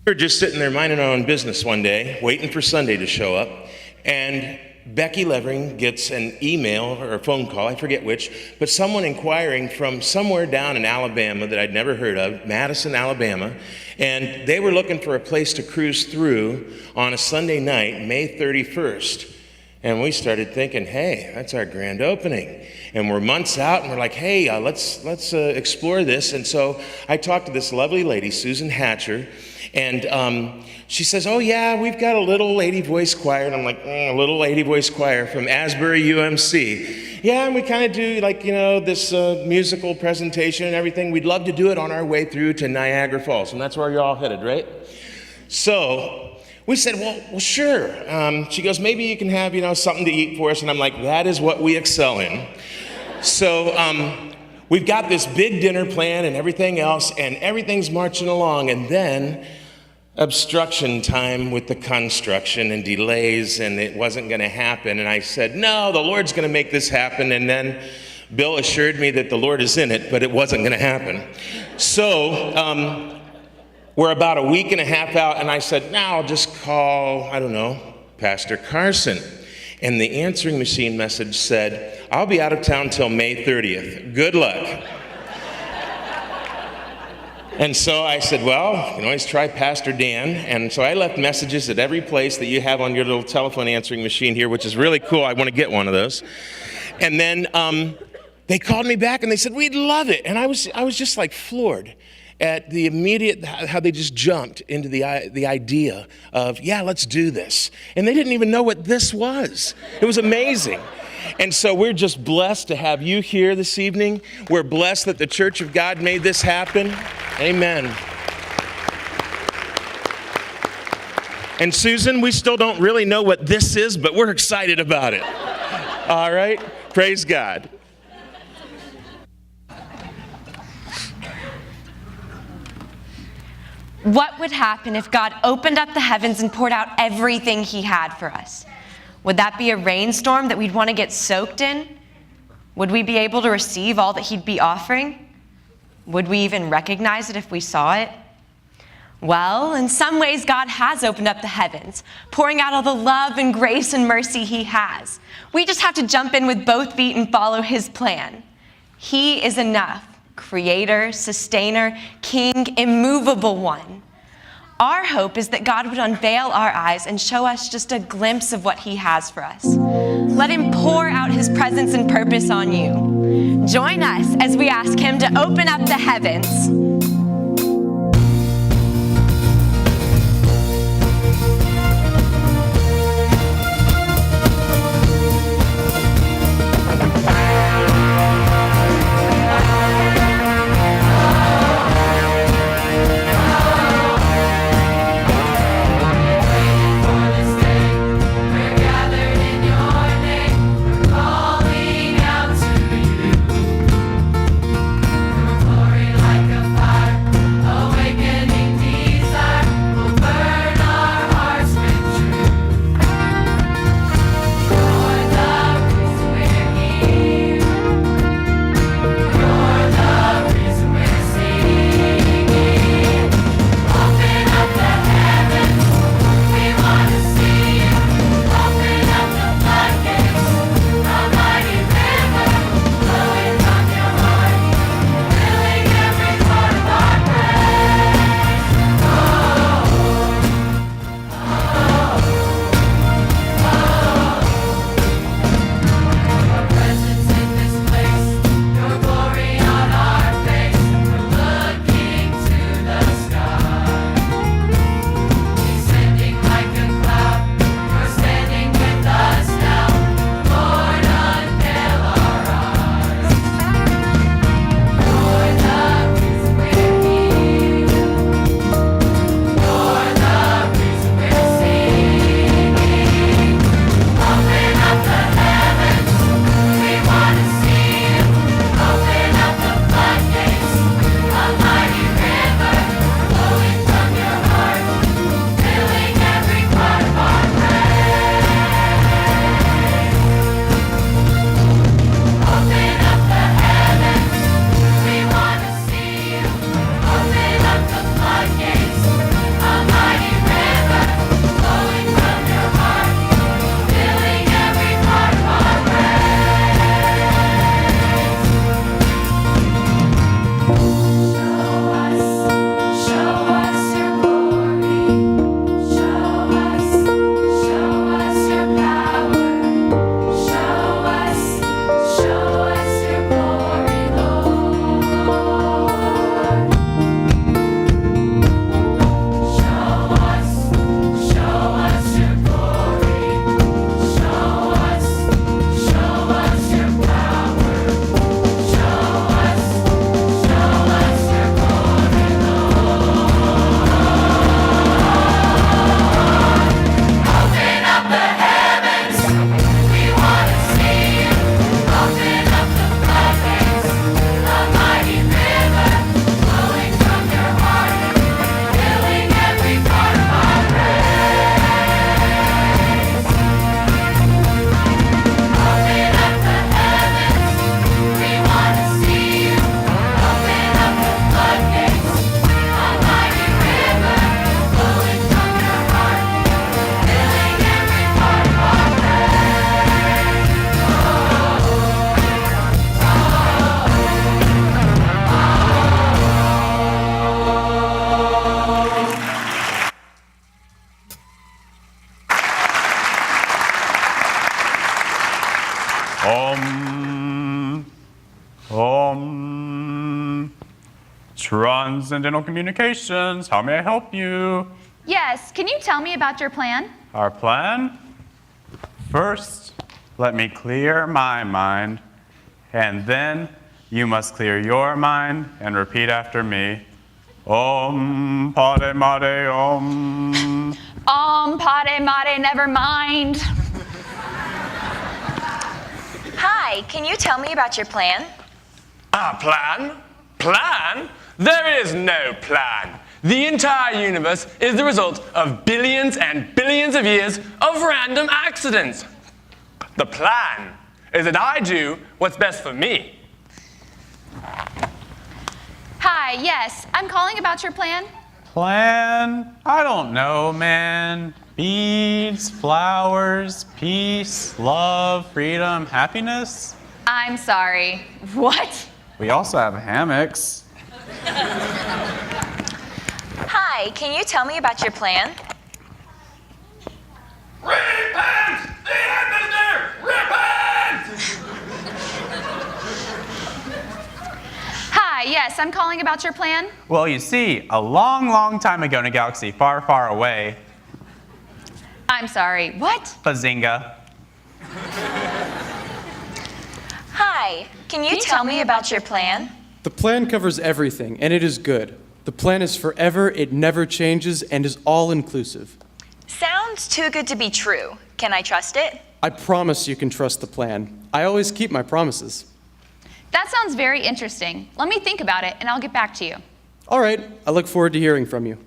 We were just sitting there minding our own business one day, waiting for Sunday to show up, and Becky Levering gets an email or a phone call, I forget which, but someone inquiring from somewhere down in Alabama that I'd never heard of, Madison, Alabama, and they were looking for a place to cruise through on a Sunday night, May 31st. And we started thinking, hey, that's our grand opening. And we're months out, and we're like, hey, let's explore this. And so I talked to this lovely lady, Susan Hatcher, and she says, oh, yeah, we've got a little lady voice choir. And I'm like, a little lady voice choir from Asbury UMC. Yeah, and we kind of do, like, this musical presentation and everything. We'd love to do it on our way through to Niagara Falls. And that's where you're all headed, right? So we said, well, sure. She goes, maybe you can have, something to eat for us. And I'm like, that is what we excel in. So we've got this big dinner plan and everything else, and everything's marching along. And then obstruction time with the construction and delays, and it wasn't going to happen. And I said, no, the Lord's going to make this happen. And then Bill assured me that the Lord is in it, but it wasn't going to happen. So we're about a week and a half out, and I said, now I'll just call, Pastor Carson. And the answering machine message said, I'll be out of town till May 30th. Good luck. And so I said, well, you can always try Pastor Dan. And so I left messages at every place that you have on your little telephone answering machine here, which is really cool. I want to get one of those. And then they called me back, and they said, we'd love it. And I was just like floored at the immediate, how they just jumped into the idea of, yeah, let's do this. And they didn't even know what this was. It was amazing. And so we're just blessed to have you here this evening. We're blessed that the Church of God made this happen. Amen. And Susan, we still don't really know what this is, but we're excited about it. All right? Praise God. What would happen if God opened up the heavens and poured out everything he had for us? Would that be a rainstorm that we'd want to get soaked in? Would we be able to receive all that he'd be offering? Would we even recognize it if we saw it? Well, in some ways, God has opened up the heavens, pouring out all the love and grace and mercy he has. We just have to jump in with both feet and follow his plan. He is enough. Creator, sustainer, king, immovable one. Our hope is that God would unveil our eyes and show us just a glimpse of what he has for us. Let him pour out his presence and purpose on you. Join us as we ask him to open up the heavens. Like a fire. Transcendental Communications. How may I help you? Yes, can you tell me about your plan? Our plan? First, let me clear my mind, and then you must clear your mind and repeat after me. Om Padme Mate Om. Padme Mate, never mind. Hi, can you tell me about your plan? Our plan? Plan? There is no plan. The entire universe is the result of billions and billions of years of random accidents. The plan is that I do what's best for me. Hi, yes, I'm calling about your plan. Plan? I don't know, man. Beads, flowers, peace, love, freedom, happiness. I'm sorry. What? We also have hammocks. Hi, can you tell me about your plan? Repent! The Minister! Repent! Hi, yes, I'm calling about your plan. Well, you see, a long, long time ago in a galaxy far, far away, I'm sorry. What? Bazinga. Hi, can you tell me about your plan? The plan covers everything, and it is good. The plan is forever, it never changes, and is all-inclusive. Sounds too good to be true. Can I trust it? I promise you can trust the plan. I always keep my promises. That sounds very interesting. Let me think about it, and I'll get back to you. All right, I look forward to hearing from you.